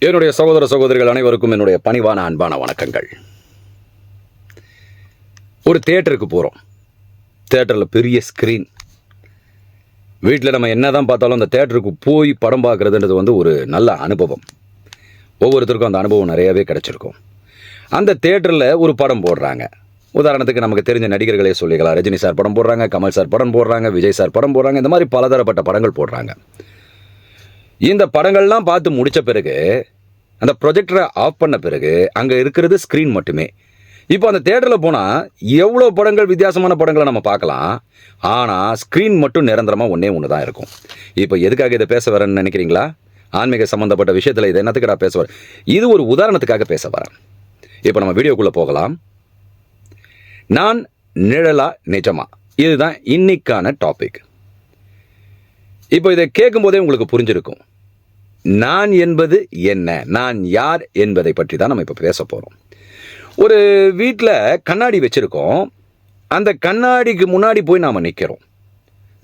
என்னுடைய சகோதர சகோதரிகள் அனைவருக்கும் என்னுடைய பணிவான அன்பான வணக்கங்கள். ஒரு தியேட்டருக்கு போகிறோம். தியேட்டரில் பெரிய ஸ்க்ரீன். வீட்டில் நம்ம என்ன தான் பார்த்தாலும் அந்த தியேட்டருக்கு போய் படம் பார்க்குறதுன்றது ஒரு நல்ல அனுபவம். ஒவ்வொருத்தருக்கும் அந்த அனுபவம் நிறையாவே கிடச்சிருக்கும். அந்த தியேட்டரில் ஒரு படம் போடுறாங்க. உதாரணத்துக்கு நமக்கு தெரிஞ்ச நடிகர்களே சொல்லிக்கலாம். ரஜினி சார் படம் போடுறாங்க, கமல் சார் படம் போடுறாங்க, விஜய் சார் படம் போடுறாங்க. இந்த மாதிரி பலதரப்பட்ட படங்கள் போடுறாங்க. இந்த படங்கள்லாம் பார்த்து முடித்த பிறகு அந்த ப்ரொஜெக்டரை ஆஃப் பண்ண பிறகு அங்கே இருக்கிறது ஸ்க்ரீன் மட்டுமே. இப்போ அந்த தியேட்டரில் போனால் எவ்வளோ படங்கள், வித்தியாசமான படங்களை நம்ம பார்க்கலாம். ஆனால் ஸ்க்ரீன் மட்டும் நிரந்தரமாக ஒன்று தான் இருக்கும். இப்போ எதுக்காக இதை பேச வரேன்னு நினைக்கிறீங்களா? ஆன்மீக சம்மந்தப்பட்ட விஷயத்தில் இதை என்னத்துக்கு பேச வரேன்? இது ஒரு உதாரணத்துக்காக பேச வரேன். இப்போ நம்ம வீடியோக்குள்ளே போகலாம். நான் நிழலா நிஜமா, இதுதான் இன்னைக்கான டாபிக். இப்போ இதை கேட்கும்போதே உங்களுக்கு புரிஞ்சிருக்கும், நான் என்பது என்ன, நான் யார் என்பதை பற்றி தான் நம்ம இப்போ பேச போகிறோம். ஒரு வீட்டில் கண்ணாடி வச்சுருக்கோம். அந்த கண்ணாடிக்கு முன்னாடி போய் நாம் நிற்கிறோம்.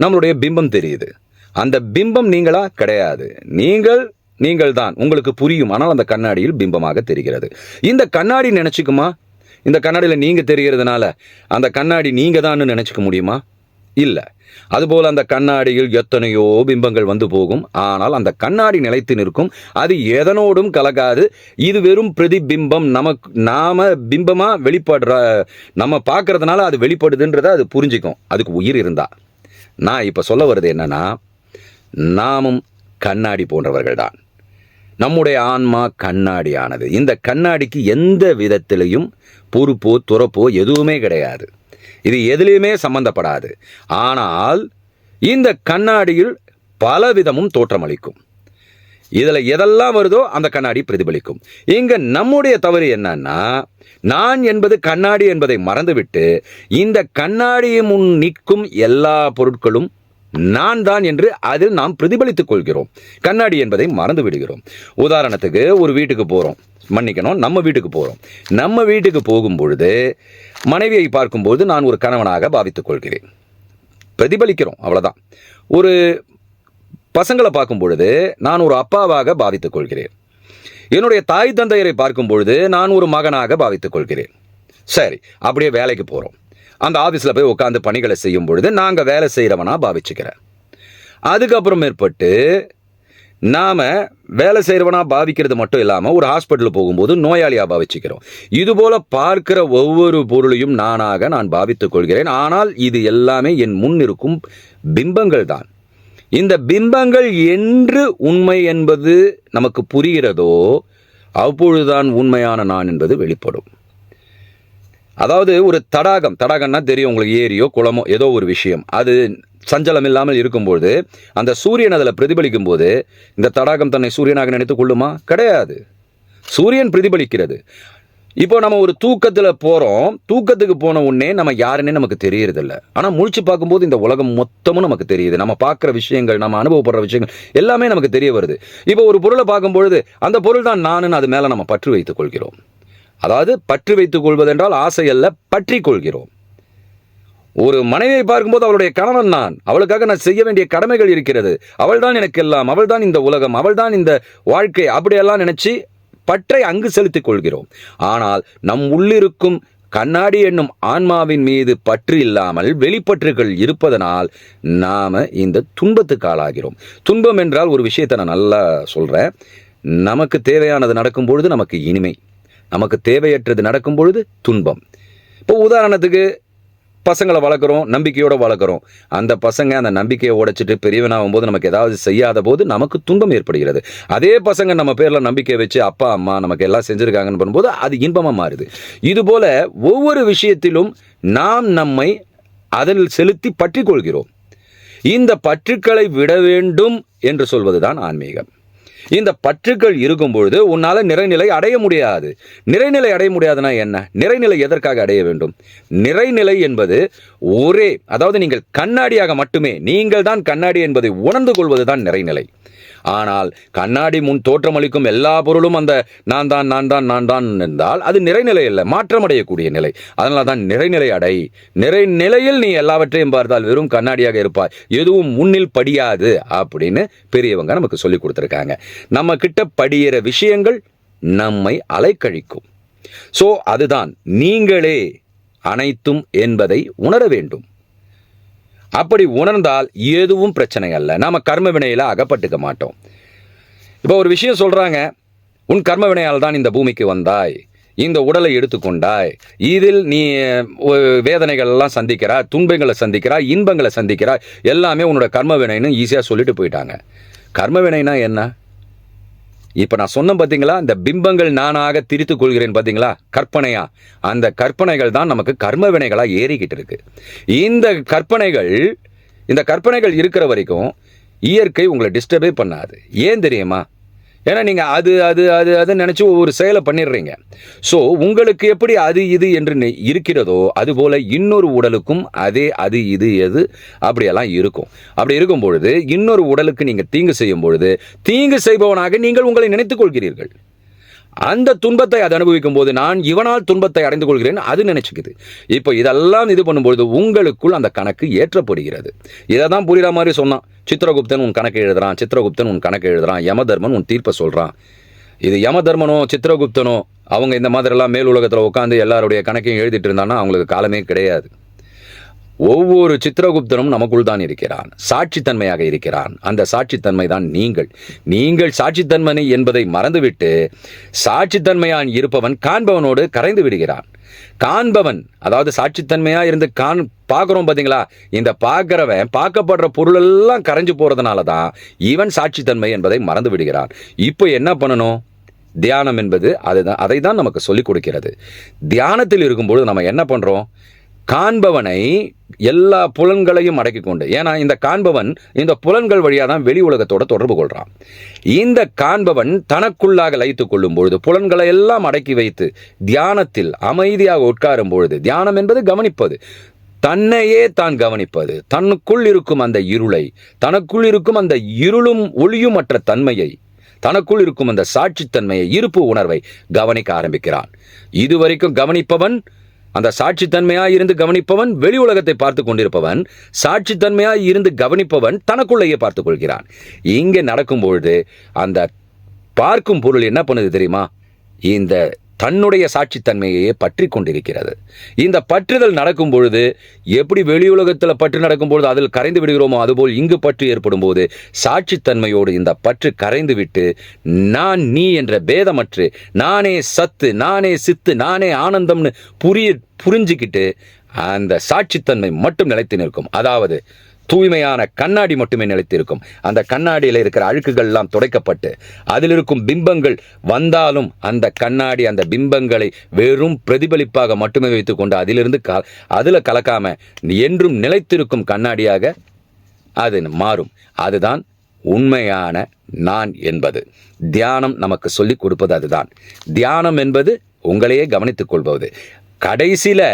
நம்மளுடைய பிம்பம் தெரியுது. அந்த பிம்பம் நீங்களா? கிடையாது. நீங்கள் தான். உங்களுக்கு புரியும். ஆனால் அந்த கண்ணாடியில் பிம்பமாக தெரிகிறது. இந்த கண்ணாடி நினச்சிக்குமா? இந்த கண்ணாடியில் நீங்கள் தெரிகிறதுனால அந்த கண்ணாடி நீங்கள் தான் நினச்சிக்க முடியுமா? இல்லை. அதுபோல் அந்த கண்ணாடியில் எத்தனையோ பிம்பங்கள் வந்து போகும். ஆனால் அந்த கண்ணாடி நிலைத்து நிற்கும். அது எதனோடும் கலக்காது. இது வெறும் பிரதிபிம்பம். நாம பிம்பமாக வெளிப்படுற, நம்ம பார்க்கறதுனால அது வெளிப்படுதுன்றதை அது புரிஞ்சிக்கும். அதுக்கு உயிர் இருந்தா. நான் இப்போ சொல்ல வருது என்னன்னா, நாமும் கண்ணாடி போன்றவர்கள் தான். நம்முடைய ஆன்மா கண்ணாடியானது. இந்த கண்ணாடிக்கு எந்த விதத்திலையும் பொறுப்போ துறப்போ எதுவுமே கிடையாது. இது எதுலேயுமே சம்பந்தப்படாது. ஆனால் இந்த கண்ணாடியில் பலவிதமும் தோற்றமளிக்கும். இதில் எதெல்லாம் வருதோ அந்த கண்ணாடி பிரதிபலிக்கும். இங்கே நம்முடைய தவறு என்னன்னா, நான் என்பது கண்ணாடி என்பதை மறந்துவிட்டு இந்த கண்ணாடியை முன் நிற்கும் எல்லா பொருட்களும் நான் தான் என்று அதில் நாம் பிரதிபலித்துக் கொள்கிறோம். கண்ணாடி என்பதை மறந்து விடுகிறோம். உதாரணத்துக்கு ஒரு வீட்டுக்கு போகிறோம். மன்னிக்கணும், நம்ம வீட்டுக்கு போகிறோம். நம்ம வீட்டுக்கு போகும் பொழுது மனைவியை பார்க்கும்போது நான் ஒரு கணவனாக பாவித்துக் கொள்கிறேன். பிரதிபலிக்கிறோம், அவ்வளோதான். ஒரு பசங்களை பார்க்கும் பொழுது நான் ஒரு அப்பாவாக பாவித்துக் கொள்கிறேன். என்னுடைய தாய் தந்தையரை பார்க்கும் பொழுது நான் ஒரு மகனாக பாவித்துக் கொள்கிறேன். சரி, அப்படியே வேலைக்கு போகிறோம். அந்த ஆஃபீஸில் போய் உட்காந்து பணிகளை செய்யும் பொழுது நாங்கள் வேலை செய்கிறவனா பாவிச்சுக்கிறேன். அதுக்கப்புறம் மேற்பட்டு நாம் வேலை செய்கிறவனா பாவிக்கிறது மட்டும் இல்லாமல் ஒரு ஹாஸ்பிட்டலுக்கு போகும்போது நோயாளியாக பாவிச்சுக்கிறோம். இதுபோல் பார்க்கிற ஒவ்வொரு பொருளையும் நான் பாவித்துக் கொள்கிறேன். ஆனால் இது எல்லாமே என் முன் இருக்கும் பிம்பங்கள் தான். இந்த பிம்பங்கள் என்று உண்மை என்பது நமக்கு புரிகிறதோ அப்பொழுதுதான் உண்மையான நான் என்பது வெளிப்படும். அதாவது ஒரு தடாகம்னா தெரியும் உங்களுக்கு, ஏரியோ குளமோ ஏதோ ஒரு விஷயம், அது சஞ்சலம் இல்லாமல் இருக்கும்போது அந்த சூரியன் அதில் பிரதிபலிக்கும் போது இந்த தடாகம் தன்னை சூரியனாக நினைத்து கொள்ளுமா? கிடையாது. சூரியன் பிரதிபலிக்கிறது. இப்போ நம்ம ஒரு தூக்கத்தில் போகிறோம். தூக்கத்துக்கு போன உடனே நம்ம யாருன்னே நமக்கு தெரியறதில்ல. ஆனால் முழிச்சு பார்க்கும்போது இந்த உலகம் மொத்தமும் நமக்கு தெரியுது. நம்ம பார்க்குற விஷயங்கள், நம்ம அனுபவப்படுற விஷயங்கள் எல்லாமே நமக்கு தெரிய வருது. இப்போ ஒரு பொருளை பார்க்கும் பொழுது அந்த பொருள் தான் நானுன்னு அது மேலே நம்ம பற்று வைத்துக் கொள்கிறோம். அதாவது பற்று வைத்துக் கொள்வதென்றால் ஆசை அல்ல, பற்றி கொள்கிறோம். ஒரு மனைவியை பார்க்கும்போது அவளுடைய கணவன் நான், அவளுக்காக நான் செய்ய வேண்டிய கடமைகள் இருக்கிறது, அவள் தான் எனக்கு எல்லாம், அவள் தான் இந்த உலகம், அவள் தான் இந்த வாழ்க்கை, அப்படியெல்லாம் நினைச்சு பற்றை அங்கு செலுத்திக் கொள்கிறோம். ஆனால் நம் உள்ளிருக்கும் கண்ணாடி என்னும் ஆன்மாவின் மீது பற்று இல்லாமல் வெளிப்பற்றுகள் இருப்பதனால் நாம இந்த துன்பத்துக்கு ஆளாகிறோம். துன்பம் என்றால் ஒரு விஷயத்தை நான் நல்லா சொல்றேன். நமக்கு தேவையானது நடக்கும் பொழுது நமக்கு இனிமை, நமக்கு தேவையற்றது நடக்கும் பொழுது துன்பம். இப்போ உதாரணத்துக்கு பசங்களை வளர்க்குறோம், நம்பிக்கையோடு வளர்க்குறோம். அந்த பசங்க அந்த நம்பிக்கையை உடைச்சிட்டு பெரியவனாகும் போது நமக்கு ஏதாவது செய்யாத போது நமக்கு துன்பம் ஏற்படுகிறது. அதே பசங்க நம்ம பேரில் நம்பிக்கை வச்சு அப்பா அம்மா நமக்கு எல்லாம் செஞ்சுருக்காங்கன்னு பண்ணும்போது அது இன்பமாக மாறுது. இதுபோல் ஒவ்வொரு விஷயத்திலும் நாம் நம்மை அதில் செலுத்தி பற்றி கொள்கிறோம். இந்த பற்றுக்களை விட வேண்டும் என்று சொல்வதுதான் ஆன்மீகம். இந்த பற்றுக்கள் இருக்கும் பொழுது உன்னால் நிறைநிலை அடைய முடியாது. நிறைநிலை அடைய முடியாதுன்னா என்ன? நிறைநிலை எதற்காக அடைய வேண்டும்? நிறைநிலை என்பது ஒரே, அதாவது நீங்கள் கண்ணாடியாக மட்டுமே, நீங்கள் தான் கண்ணாடி என்பதை உணர்ந்து கொள்வதுதான் நிறைநிலை. ஆனால் கண்ணாடி முன் தோற்றமளிக்கும் எல்லா பொருளும் அந்த நான் தான் என்றால் அது நிறைநிலை அல்ல, மாற்றமடையக்கூடிய நிலை. அதனால தான் நிறைநிலை அடை. நிறைநிலையில் நீ எல்லாவற்றையும் பார்த்தால் வெறும் கண்ணாடியாக இருப்பாய், எதுவும் முன்னில் படியாது அப்படின்னு பெரியவங்க நமக்கு சொல்லி கொடுத்துருக்காங்க. நம்ம கிட்ட படிகிற விஷயங்கள் நம்மை அலைக்கழிக்கும். ஸோ அதுதான் நீங்களே அனைத்தும் என்பதை உணர வேண்டும். அப்படி உணர்ந்தால் எதுவும் பிரச்சனை அல்ல, நாம கர்ம வினையில அகப்பட்டுக்க மாட்டோம். இப்போ ஒரு விஷயம் சொல்றாங்க, உன் கர்ம வினையால் தான் இந்த பூமிக்கு வந்தாய், இந்த உடலை எடுத்துக்கொண்டாய், இதில் நீ வேதனைகள் எல்லாம் சந்திக்கிறாய், துன்பங்களை சந்திக்கிறாய், இன்பங்களை சந்திக்கிறாய், எல்லாமே உன்னோட கர்ம வினைன்னு ஈஸியாக சொல்லிட்டு போயிட்டாங்க. கர்ம வினைனா என்ன? இப்போ நான் சொன்ன பார்த்தீங்களா, இந்த பிம்பங்கள் நானாக திரித்து கொள்கிறேன் பார்த்தீங்களா, கற்பனையா, அந்த கற்பனைகள் தான் நமக்கு கர்ம வினைகளாக ஏறிக்கிட்டு இருக்கு. இந்த கற்பனைகள் இருக்கிற வரைக்கும் இயற்கை உங்களை டிஸ்டர்பே பண்ணாது. ஏன் தெரியுமா? ஏன்னா நீங்கள் அது நினச்சி ஒவ்வொரு செயலை பண்ணிடுறீங்க. ஸோ உங்களுக்கு எப்படி அது இது என்று இருக்கிறதோ அதுபோல் இன்னொரு உடலுக்கும் அதே அது இது எது அப்படியெல்லாம் இருக்கும். அப்படி இருக்கும் பொழுது இன்னொரு உடலுக்கு நீங்கள் தீங்கு செய்யும் பொழுது தீங்கு செய்பவனாக நீங்கள் உங்களை நினைத்துக் கொள்கிறீர்கள். அந்த துன்பத்தை அது அனுபவிக்கும் போது நான் இவனால் துன்பத்தை அடைந்து கொள்கிறேன் அது நினைச்சுக்குது. இப்போ இதெல்லாம் இது பண்ணும்பொழுது உங்களுக்குள் அந்த கணக்கு ஏற்றப்படுகிறது. இதை தான் புரிகிற மாதிரி சொன்னான். சித்திரகுப்தன் உன் கணக்கு எழுதுறான், யமதர்மன் உன் தீர்ப்பை சொல்கிறான். இது யமதர்மனோ சித்திரகுப்தனோ அவங்க இந்த மாதிரிலாம் மேல் உலகத்தில் உட்காந்து எல்லாருடைய கணக்கையும் எழுதிட்டு இருந்தான்னா அவங்களுக்கு காலமே கிடையாது. ஒவ்வொரு சித்திரகுப்தனும் நமக்குள் தான் இருக்கிறான், சாட்சித்தன்மையாக இருக்கிறான். அந்த சாட்சித்தன்மை தான் நீங்கள் சாட்சித்தன்மை என்பதை மறந்துவிட்டு சாட்சித்தன்மையான் இருப்பவன் காண்பவனோடு கரைந்து விடுகிறான். காண்பவன், அதாவது சாட்சித்தன்மையா இருந்து பார்க்குறோம் பார்த்தீங்களா, இந்த பார்க்கிறவன் பார்க்கப்படுற பொருள் எல்லாம் கரைஞ்சு போறதுனால தான் இவன் சாட்சித்தன்மை என்பதை மறந்து விடுகிறான். இப்போ என்ன பண்ணணும்? தியானம் என்பது அதை தான் நமக்கு சொல்லிக் கொடுக்கிறது. தியானத்தில் இருக்கும்பொழுது நம்ம என்ன பண்றோம்? காண்பவனை எல்லா புலன்களையும் அடக்கி கொண்டு, ஏன்னா இந்த காண்பவன் இந்த புலன்கள் வழியாக தான் வெளி உலகத்தோட தொடர்பு கொள்றான். இந்த காண்பவன் தனக்குள்ளாக லயித்துக் கொள்ளும் பொழுது புலன்களை எல்லாம் அடக்கி வைத்து தியானத்தில் அமைதியாக உட்காரும் பொழுது, தியானம் என்பது கவனிப்பது, தன்னையே தான் கவனிப்பது, தனக்குள் இருக்கும் அந்த இருளை, தனக்குள் இருக்கும் அந்த இருளும் ஒளியும் மற்ற தன்மையை, தனக்குள் இருக்கும் அந்த சாட்சித்தன்மையை, இருப்பு உணர்வை கவனிக்க ஆரம்பிக்கிறான். இதுவரைக்கும் கவனிப்பவன், அந்த சாட்சித்தன்மையாய் இருந்து கவனிப்பவன் வெளி உலகத்தை பார்த்து கொண்டிருப்பவன், சாட்சித்தன்மையாய் இருந்து கவனிப்பவன் தனக்குள்ளேயே பார்த்துக் கொள்கிறான். இங்கே நடக்கும்பொழுது அந்த பார்க்கும் பொருள் என்ன பண்ணுது தெரியுமா? இந்த தன்னுடைய சாட்சித்தன்மையையே பற்றி கொண்டிருக்கிறது. இந்த பற்றுதல் நடக்கும் பொழுது எப்படி வெளி உலகத்தில் பற்று நடக்கும் பொழுது அதில் கரைந்து விடுகிறோமோ அதுபோல் இங்கு பற்று ஏற்படும் போது சாட்சித்தன்மையோடு இந்த பற்று கரைந்து விட்டு நான் நீ என்ற பேதமற்று நானே சத்து, நானே சித்து, நானே ஆனந்தம்னு புரிஞ்சுக்கிட்டு அந்த சாட்சித்தன்மை மட்டும் நிலைத்து நிற்கும். அதாவது தூய்மையான கண்ணாடி மட்டுமே நிலைத்திருக்கும். அந்த கண்ணாடியில் இருக்கிற அழுக்குகள் எல்லாம் துடைக்கப்பட்டு அதில் இருக்கும் பிம்பங்கள் வந்தாலும் அந்த கண்ணாடி அந்த பிம்பங்களை வெறும் பிரதிபலிப்பாக மட்டுமே வைத்துக்கொண்டு அதிலிருந்து அதில் கலக்காம என்றும் நிலைத்திருக்கும் கண்ணாடியாக அது மாறும். அதுதான் உண்மையான நான் என்பது. தியானம் நமக்கு சொல்லிக் கொடுப்பது அதுதான். தியானம் என்பது உங்களையே கவனித்துக் கொள்வது. கடைசியில்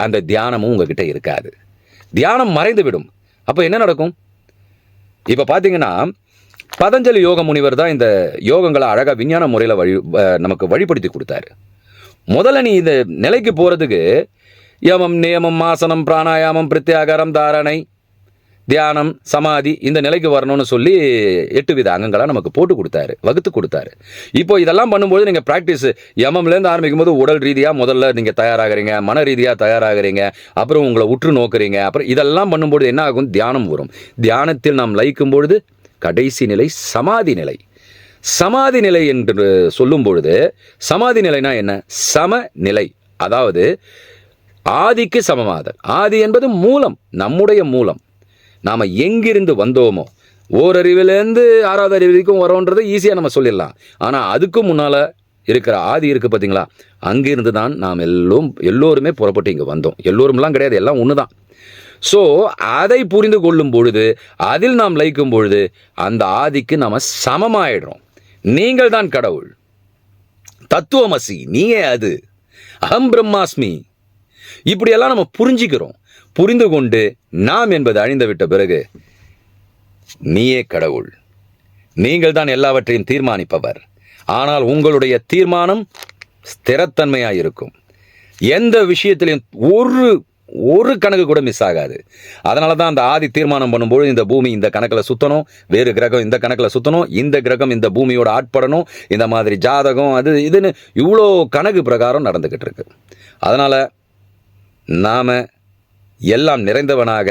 அந்த தியானமும் உங்ககிட்ட இருக்காது, தியானம் மறைந்துவிடும். அப்போ என்ன நடக்கும்? இப்போ பார்த்தீங்கன்னா பதஞ்சலி யோக முனிவர் தான் இந்த யோகங்களை அழகாக விஞ்ஞான முறையில் நமக்கு வழிபடுத்தி கொடுத்தாரு. முதல்ல நீ இந்த நிலைக்கு போகிறதுக்கு யமம், நியமம், ஆசனம், பிராணாயாமம், பிரத்யாகாரம், தாரணை, தியானம், சமாதி, இந்த நிலைக்கு வரணும்னு சொல்லி 8 வித அங்கங்களாக நமக்கு போட்டு கொடுத்தாரு, வகுத்து கொடுத்தாரு. இப்போ இதெல்லாம் பண்ணும்போது நீங்கள் ப்ராக்டிஸ் யமம்லேருந்து ஆரம்பிக்கும் போது உடல் ரீதியாக முதல்ல நீங்கள் தயாராகிறீங்க, மன ரீதியாக தயாராகிறீங்க, அப்புறம் உங்களை உற்று நோக்குறீங்க, அப்புறம் இதெல்லாம் பண்ணும்போது என்ன ஆகும்? தியானம் வரும். தியானத்தில் நாம் லயிக்கும் பொழுது கடைசி நிலை சமாதி நிலை. சமாதி நிலை என்று சொல்லும் பொழுது சமாதி நிலைனா என்ன? சமநிலை, அதாவது ஆதிக்கு சமமாதல். ஆதி என்பது மூலம், நம்முடைய மூலம். நாம் எங்கிருந்து வந்தோமோ, ஓரறிவிலேருந்து 6வது அறிவு வரைக்கும் வரோன்றதை ஈஸியாக நம்ம சொல்லிடலாம். ஆனால் அதுக்கும் முன்னால் இருக்கிற ஆதி இருக்குது பார்த்தீங்களா, அங்கிருந்து தான் நாம் எல்லோருமே புறப்பட்டு இங்கே வந்தோம். எல்லோரும்லாம் கிடையாது, எல்லாம் ஒன்று தான். ஸோ அதை புரிந்து கொள்ளும் பொழுது, அதில் நாம் லயிக்கும் பொழுது அந்த ஆதிக்கு நாம் சமமாயிடுறோம். நீங்கள் தான் கடவுள், தத்துவமசி, நீயே அது, அகம் பிரம்மாஸ்மி. இப்படியெல்லாம் நம்ம புரிஞ்சுக்கிறோம். புரிந்து கொண்டு நாம் என்பது அழிந்துவிட்ட பிறகு நீயே கடவுள், நீங்கள் தான் எல்லாவற்றையும் தீர்மானிப்பவர். ஆனால் உங்களுடைய தீர்மானம் ஸ்திரத்தன்மையாக எந்த விஷயத்திலையும் ஒரு கணக்கு கூட மிஸ் ஆகாது. அதனால தான் அந்த ஆதி தீர்மானம் பண்ணும்போது இந்த பூமி இந்த கணக்கில் சுற்றணும், வேறு கிரகம் இந்த கணக்கில் சுற்றணும், இந்த கிரகம் இந்த பூமியோட ஆட்படணும், இந்த மாதிரி ஜாதகம் அது இதுன்னு இவ்வளோ கணக்கு பிரகாரம் நடந்துக்கிட்டு இருக்கு. அதனால் நாம் எல்லாம் நிறைந்தவனாக,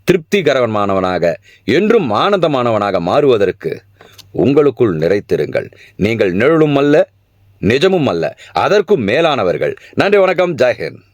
திருப்திகரமானவனாக, என்றும் ஆனந்தமானவனாக மாறுவதற்கு உங்களுக்குள் நிறைத்திருங்கள். நீங்கள் நிழலும் அல்ல, நிஜமும் அல்ல, அதற்கும் மேலானவர்கள். நன்றி, வணக்கம், ஜெய் ஹிந்த்.